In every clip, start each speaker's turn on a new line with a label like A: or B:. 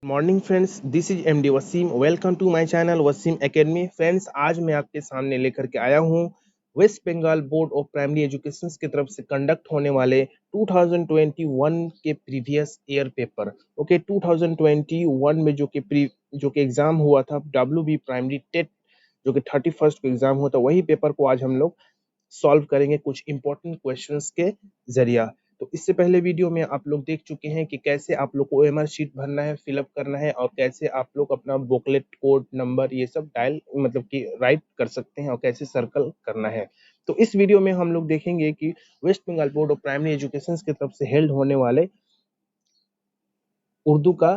A: Morning friends, this is MD Wasim. Welcome to my channel Wasim academy. Friends, आज मैं आपके सामने लेकर के आया हूँ West Bengal board of primary education की तरफ से कंडक्ट होने वाले 2021 के प्रीवियस ईयर पेपर। ओके, 2021 में जो कि एग्जाम हुआ था डब्ल्यूबी प्राइमरी टेट, जो कि 31 को एग्जाम हुआ था, वही पेपर को आज हम लोग सॉल्व करेंगे कुछ इंपॉर्टेंट क्वेश्चंस के जरिया। तो इससे पहले वीडियो में आप लोग देख चुके हैं कि कैसे आप लोग को ओएमआर शीट भरना है, फिलअप करना है, और कैसे आप लोग अपना बुकलेट कोड नंबर ये सब डायल मतलब कि राइट कर सकते हैं और कैसे सर्कल करना है। तो इस वीडियो में हम लोग देखेंगे कि West Bengal board of primary education की तरफ से हेल्ड होने वाले उर्दू का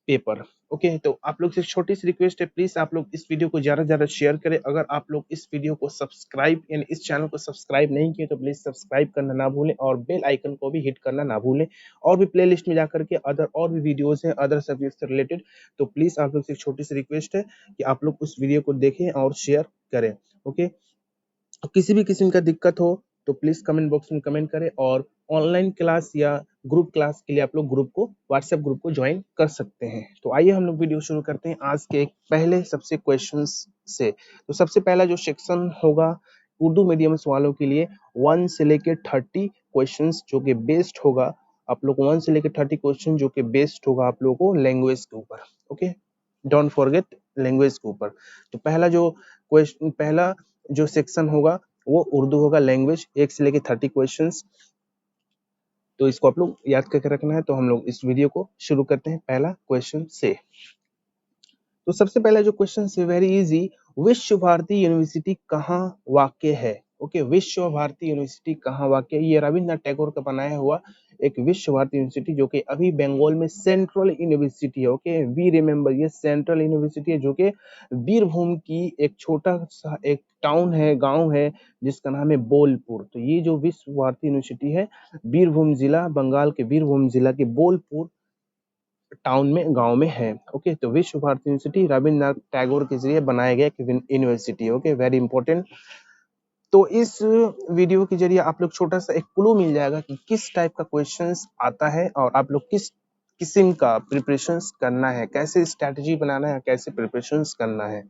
A: पेपर। ओके, तो आप लोग से छोटी सी रिक्वेस्ट है, प्लीज आप लोग इस वीडियो को ज्यादा से ज्यादा शेयर करें। अगर आप लोग इस वीडियो को सब्सक्राइब यानी इस चैनल को सब्सक्राइब नहीं किए तो प्लीज सब्सक्राइब करना ना भूलें और बेल आइकन को भी हिट करना ना भूलें। और भी प्लेलिस्ट में जाकर के और भी वीडियोस हैं अदर सब्जेक्ट से रिलेटेड। तो प्लीज आप लोग से एक छोटी सी रिक्वेस्ट है कि आप लोग उस वीडियो को देखें और शेयर करें। ओके, किसी भी किस्म का दिक्कत हो तो प्लीज कमेंट बॉक्स में कमेंट करें, और ऑनलाइन क्लास या ग्रुप क्लास के लिए आप लोग ग्रुप को व्हाट्सएप ग्रुप को ज्वाइन कर सकते हैं। तो आइए हम लोग वीडियो शुरू करते हैं आज के पहले सबसे क्वेश्चंस से। तो सबसे पहला जो सेक्शन होगा उर्दू मीडियम वालों के लिए 1 से लेकर 30 क्वेश्चंस जो कि बेस्ड होगा आप लोग 1 से लेकर 30 क्वेश्चन जो कि बेस्ड होगा आप लोगों को लैंग्वेज के ऊपर। ओके, डोंट फॉरगेट लैंग्वेज के ऊपर। तो पहला जो सेक्शन होगा वो उर्दू होगा, लैंग्वेज 1 से लेके 30 क्वेश्चंस। तो इसको आप लोग याद करके रखना है। तो हम लोग इस वीडियो को शुरू करते हैं पहला क्वेश्चन से। तो सबसे पहला जो क्वेश्चन है वेरी इजी, विश्व भारती यूनिवर्सिटी कहाँ वाक़ है? ओके, विश्व भारती यूनिवर्सिटी कहाँ वाक़ है? ये रविंद्रनाथ टैगोर का बनाया हुआ एक विश्व भारती यूनिवर्सिटी जो कि अभी बंगाल में सेंट्रल यूनिवर्सिटी है। ओके, वी रिमेम्बर ये सेंट्रल यूनिवर्सिटी है जो कि बीरभूम की एक छोटा सा एक टाउन है, गांव है, जिसका नाम है बोलपुर। तो ये जो विश्व भारती यूनिवर्सिटी है बीरभूम जिला, बंगाल के बीरभूम जिला के बोलपुर टाउन में, गांव में है। ओके, तो विश्व भारती यूनिवर्सिटी रविन्द्रनाथ टैगोर के जरिए बनाया गया एक यूनिवर्सिटी। Okay, very important. तो इस वीडियो के जरिए आप लोग छोटा सा एक क्लू मिल जाएगा कि किस टाइप का क्वेश्चंस आता है और आप लोग किस किस्म का प्रिपरेशंस करना है, कैसे स्ट्रैटेजी बनाना है, कैसे प्रिपरेशंस करना है।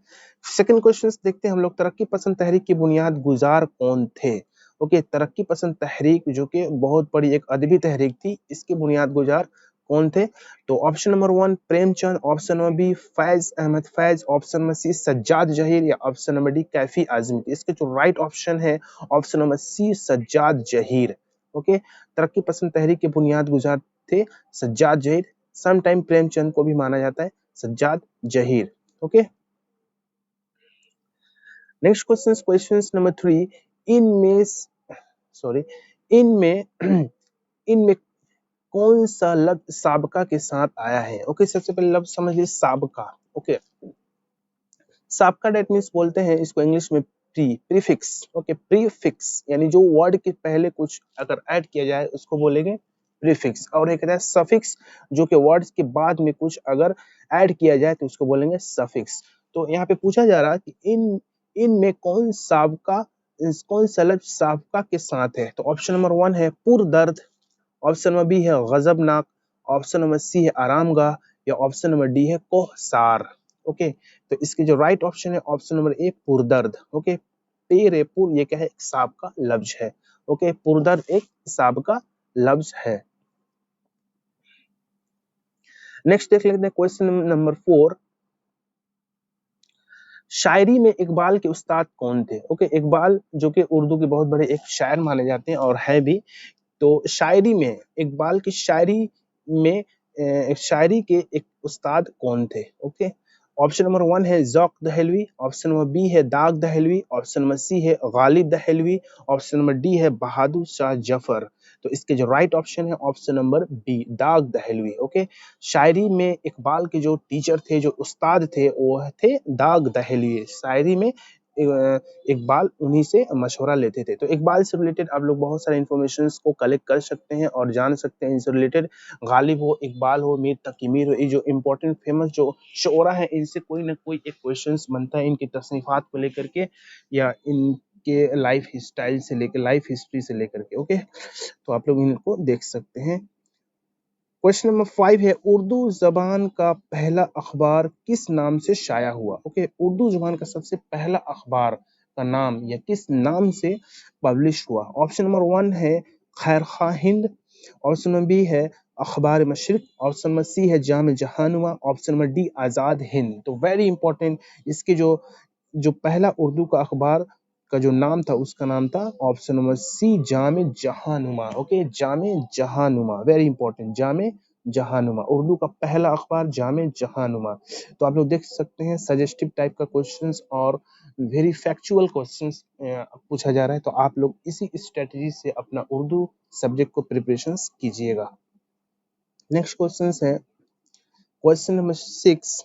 A: सेकंड क्वेश्चंस देखते हैं हम लोग। तरक्की पसंद तहरीक की बुनियाद गुजार कौन थे? ओके, तरक्की पसंद तहरीक जो कि बहुत बड़ी एक अदबी तहरीक थी, इसकी बुनियाद गुजार कौन थे? तो option number 1 Premchand, option number B Faiz Ahmed Faiz, option number C Sajjad Zaheer, या option number D Kaifi Azmi. इसके जो राइट ऑप्शन है option number C Sajjad Zaheer. Okay, तरक्की पसंद तहरीक के बुनियाद गुजार थे सज्जाद जहीर। सम टाइम प्रेमचंद को भी माना जाता है Sajjad Zaheer. Okay, next question number 3, इनमें सॉरी इनमें इनमें कौन सा लफ्ज साबका के साथ आया है? ओके, सबसे पहले लफ्ज समझ लीजिए साबका। ओके, साबका डेट मीन्स बोलते हैं इसको इंग्लिश में प्रीफिक्स। ओके, प्रीफिक्स यानी जो वर्ड के पहले कुछ अगर ऐड किया जाए उसको बोलेंगे प्रीफिक्स। और एक है सफिक्स, जो कि वर्ड्स के बाद में कुछ अगर ऐड किया जाए तो उसको बोलेंगे सफिक्स। तो यहाँ पे पूछा जा रहा है कि इनमें कौन सा लफ्ज साबका के साथ है? तो ऑप्शन नंबर 1 है पुरदर्द, ऑप्शन नंबर बी है गजबनाक, ऑप्शन नंबर सी है आरामगाह, या ऑप्शन नंबर डी है कोहसार। ओके, तो इसके जो राइट ऑप्शन है ऑप्शन नंबर ए पुरदर्द। ओके, पुर ये क्या है? सांप का लफ्ज है। ओके, पुरदर्द एक सांप का लफ्ज है। नेक्स्ट देख लेते हैं क्वेश्चन नंबर 4, शायरी में इकबाल के उस्ताद कौन थे? ओके, इकबाल जो कि उर्दू के बहुत बड़े एक शायर माने जाते हैं और है भी। तो शायरी में इकबाल की में शायरी के एक उस्ताद कौन थे? ओके, ऑप्शन नंबर 1 है Zauq Dehlvi, option number B है Daag Dehlvi, option number C है Ghalib Dehlvi, option number D है बहादुर शाह जफर। तो इसके जो राइट ऑप्शन है option number B Daag Dehlvi. Okay, शायरी में इकबाल के जो टीचर थे, जो उस्ताद थे, वो थे दाग दहलवी। शायरी में इकबाल उन्हीं से मशवरा लेते थे। तो इकबाल से रिलेटेड आप लोग बहुत सारे इन्फॉर्मेशन को कलेक्ट कर सकते हैं और जान सकते हैं। इनसे रिलेटेड गालिब हो, इकबाल हो, मीर तकी मीर हो, ये जो इम्पोर्टेंट फेमस जो शोरा है, इनसे कोई ना कोई एक क्वेश्चन बनता है इनकी तसनीफात को लेकर के या इनके लाइफ स्टाइल से लेकर, लाइफ हिस्ट्री से लेकर के। ओके, तो आप लोग इनको देख सकते हैं। क्वेश्चन नंबर 5 है उर्दू जबान का पहला अखबार किस नाम से शाया हुआ। ओके, उर्दू जबान का सबसे पहला अखबार का नाम या किस नाम से पब्लिश हुआ। ऑप्शन नंबर 1 है खैर खा हिंद, ऑप्शन नंबर बी है अखबार मशरिक, ऑप्शन नंबर सी है जाम Jahanuma, option number D Azad Hind. तो वेरी इंपॉर्टेंट, इसके जो जो पहला उर्दू का अखबार का जो नाम था उसका नाम था ऑप्शन नंबर सी जामे जहानुमा। ओके, जामे जहानुमा, वेरी इंपॉर्टेंट, जामे जहानुमा, उर्दू का पहला अखबार जामे जहानुमा। तो आप लोग देख सकते हैं सजेस्टिव टाइप का क्वेश्चंस और वेरी फैक्चुअल क्वेश्चंस पूछा जा रहा है, तो आप लोग इसी स्ट्रेटजी से अपना उर्दू सब्जेक्ट को प्रिपरेशंस कीजिएगा। नेक्स्ट क्वेश्चन है क्वेश्चन नंबर 6,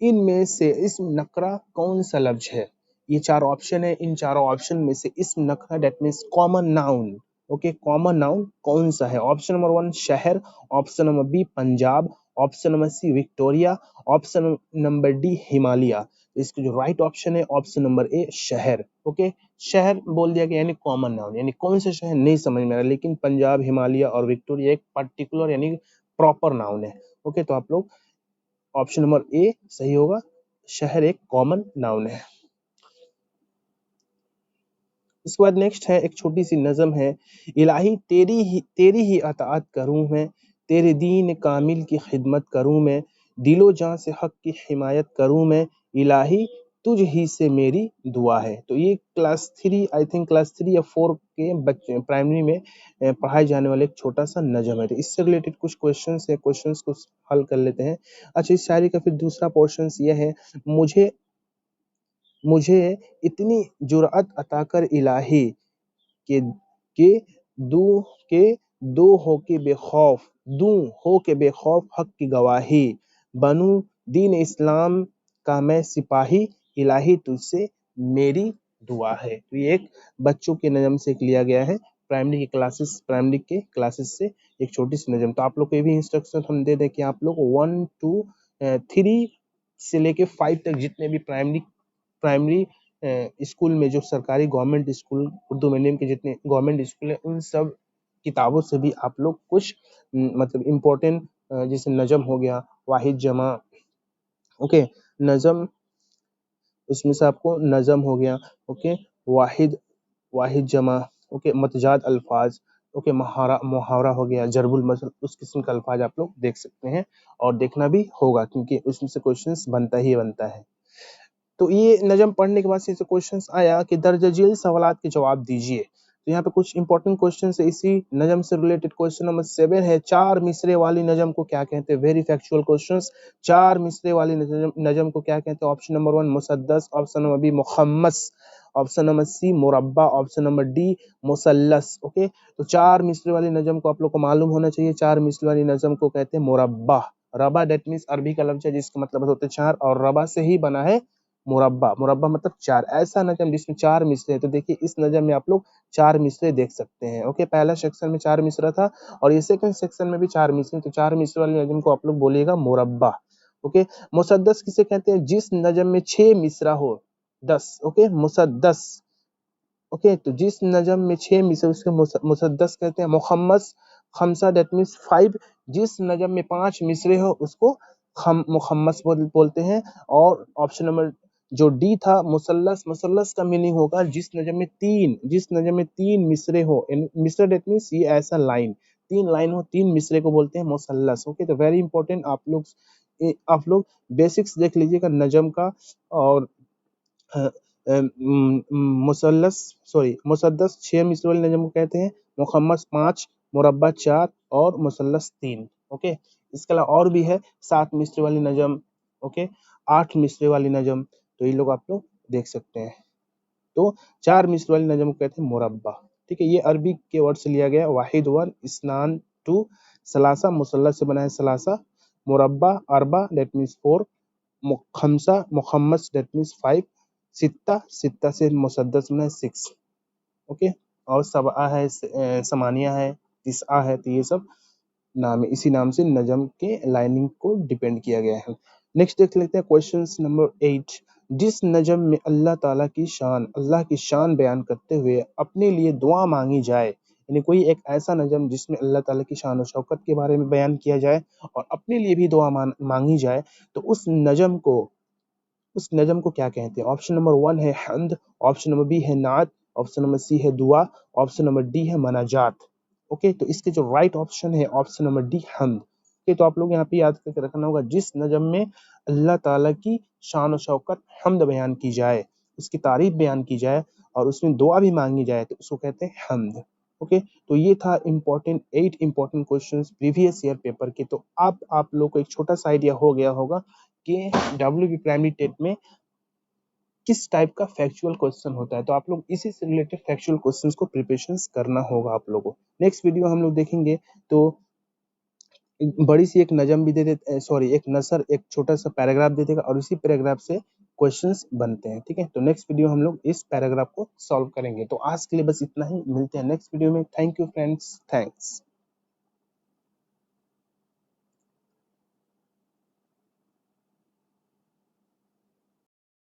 A: इनमें से इसम नकरा कौन सा लफ्ज है। ये चार ऑप्शन है, इन चारों ऑप्शन में से इसम नकरा that means common noun. Okay, common noun कौन सा है। ऑप्शन नंबर 1 शहर, option number B Punjab, option number C Victoria, option number D Himalaya. इसका जो राइट ऑप्शन है ऑप्शन नंबर ए शहर। ओके, शहर बोल दिया गया यानी कॉमन नाउन, यानी कौन से शहर नहीं समझ में आ रहा, लेकिन पंजाब, हिमालय और विक्टोरिया एक पर्टिकुलर यानी प्रॉपर नाउन है। ओके, तो आप लोग ऑप्शन नंबर ए सही होगा, शहर एक कॉमन नाउन है। इसके बाद नेक्स्ट है एक छोटी सी नज़म है, इलाही तेरी ही अताअत करूं मैं, तेरे दीन कामिल की खिदमत करूं मैं, दिलो जान से हक की हिमायत करूं मैं, इलाही तुझ ही से मेरी दुआ है। तो ये क्लास 3, आई थिंक क्लास 3 या 4 के बच्चे प्राइमरी में पढ़ाए जाने वाले एक छोटा सा नज़म है। तो इससे रिलेटेड कुछ क्वेश्चंस है, क्वेश्चंस को हल कर लेते हैं। अच्छा, इस शायरी का फिर दूसरा पोर्शन ये है, मुझे मुझे इतनी जुर्अत अता कर इलाही के के दू के दो हो के बेखौफ दू हो के बेखौफ हक की गवाही, बनू दीन इस्लाम का मैं सिपाही, इलाही तुझसे मेरी दुआ है। तो ये एक बच्चों के नज़म से लिया गया है, प्राइमरी के क्लासेस से एक छोटी सी नज़म। तो आप लोग को ये भी इंस्ट्रक्शन हम दे दें कि आप लोग 1 2 3 से लेके 5 तक जितने भी प्राइमरी स्कूल में जो सरकारी गवर्नमेंट स्कूल उर्दू मीडियम के जितने गवर्नमेंट स्कूल है उन सब किताबों से भी आप लोग कुछ मतलब इम्पोर्टेंट जैसे नजम हो गया, वाहिद जमा, ओके, नजम, उसमें से आपको नजम हो गया, ओके, वाहिद वाहिद जमा, ओके, मतजाद अल्फाज, ओके, मुहावरा हो गया, जरबुल मसल, उस किस्म का अल्फाज आप लोग देख सकते हैं और देखना भी होगा क्योंकि उसमें से क्वेश्चंस बनता ही बनता है। तो ये नजम पढ़ने के बाद से क्वेश्चन आया कि दर्ज झेल सवालात के जवाब दीजिए। तो यहाँ पे कुछ इंपॉर्टेंट क्वेश्चन है इसी नजम से रिलेटेड। क्वेश्चन नंबर 7 है, चार मिसरे वाली नजम को क्या कहते हैं। वेरी फैक्चुअल क्वेश्चन, चार मिसरे वाली नजम को क्या कहते हैं। ऑप्शन नंबर 1 मुसद्दस, ऑप्शन नंबर बी मुखम्मस, ऑप्शन नंबर सी मुरब्बा, ऑप्शन नंबर डी मुसल्लस। ओके, तो चार मिसरे वाली नजम को आप लोग को मालूम होना चाहिए, चार मिसरे वाली नजम को कहते हैं मुरब्बा। रबा दैट मीन्स अरबी का लफ्ज है जिसका मतलब होता है चार, और रबा से ही बना है मुरब्बा। मुरब्बा मतलब चार, ऐसा नजम जिसमें चार मिसरे। तो देखिए इस नजम में आप लोग चार मिसरे देख सकते हैं। ओके, पहला सेक्शन में चार मिसरा था और ये सेकंड सेक्शन में भी चार मिसरे, तो चार मिसरे वाले नजम को आप लोग बोलिएगा मुरब्बा। ओके, मुसद्दस किसे कहते हैं, जिस नजम में 6 मिसरा हो 10। ओके, मुसद्दस। ओके, तो जिस नजम में 6 मिसरे उसके मुसद्दस कहते हैं। मुखम्मस, खमसा दैट मीन्स 5, जिस नजम में 5 मिसरे हो उसको मुखम्मस बोलते हैं। और ऑप्शन नंबर जो डी था मुसल्लस, मुसल्लस का मीनिंग होगा जिस नजम में तीन मिसरे हो। मिसरा दैट मीन्स ये ऐसा लाइन, तीन लाइन हो, तीन मिसरे को बोलते हैं मुसल्लस। ओके, तो वेरी इंपॉर्टेंट, आप लोग बेसिक्स देख लीजिएगा नजम का। और मुसद्दस 6 मिसरे वाले नजम को कहते हैं, मुखम्मस 5, मुरब्बा 4 और मुसल्लस 3। ओके, इसके अलावा और भी है 7 मिसरे वाली नजम, ओके, 8 मिसरे वाली नजम, तो ये लोग आप लोग देख सकते हैं। तो 4 मिसरे वाली नजम को कहते हैं मुरब्बा। ठीक है, ये अरबी के वर्ड से लिया गया। वाहिद 1, इस्नान 2, सलासा मुसल्लस से बना है सलासा, मुरब्बा अरबा दैट मीन्स 4, खमसा मुखम्मस दैट मीन्स 5, सित्ता सित्ता से मुसद्दस में 6। ओके, और सबआ है, समानिया है, तिसआ है, तो ये सब नाम है, इसी नाम से नजम के लाइनिंग को डिपेंड किया गया है। नेक्स्ट देख लेते हैं क्वेश्चन नंबर 8, जिस नजम में अल्लाह की शान बयान करते हुए अपने लिए दुआ मांगी जाए, यानी कोई एक ऐसा नज़म जिसमें अल्लाह ताला की शान और शौकत के बारे में बयान किया जाए और अपने लिए भी दुआ मांगी जाए, तो उस नज़म को क्या कहते हैं? ऑप्शन नंबर 1 है हम्द, ऑप्शन नंबर बी है नात, ऑप्शन नंबर सी है दुआ, ऑप्शन नंबर डी है मनाजात। ओके, तो इसके जो राइट ऑप्शन है ऑप्शन नंबर डी हम्द। ओके, तो आप लोग यहाँ पे याद करके रखना होगा, जिस नज़म में अल्लाह ताला की शान और शौकत हम्द बयान की जाए, उसकी तारीफ बयान की जाए और उसमें दुआ भी मांगी जाए, तो उसको कहते हैं हम्द। ओके, तो ये था important 8 important questions previous year paper के। तो अब आप लोग को एक छोटा सा आइडिया हो गया होगा कि डब्ल्यूबी प्राइमरी टेट में किस टाइप का फैक्चुअल क्वेश्चन होता है। तो आप लोग इसी से रिलेटेड फैक्चुअल क्वेश्चंस को प्रिपरेशंस करना होगा आप लोगों को। नेक्स्ट वीडियो हम लोग देखेंगे तो बड़ी सी एक नज़म भी दे देते, सॉरी एक नसर, एक छोटा सा पैराग्राफ दे देगा और इसी पैराग्राफ से क्वेश्चंस बनते हैं। ठीक है, तो नेक्स्ट वीडियो हम लोग इस पैराग्राफ को सॉल्व करेंगे। तो आज के लिए बस इतना ही, मिलते हैं नेक्स्ट वीडियो में। Thank you friends, thanks.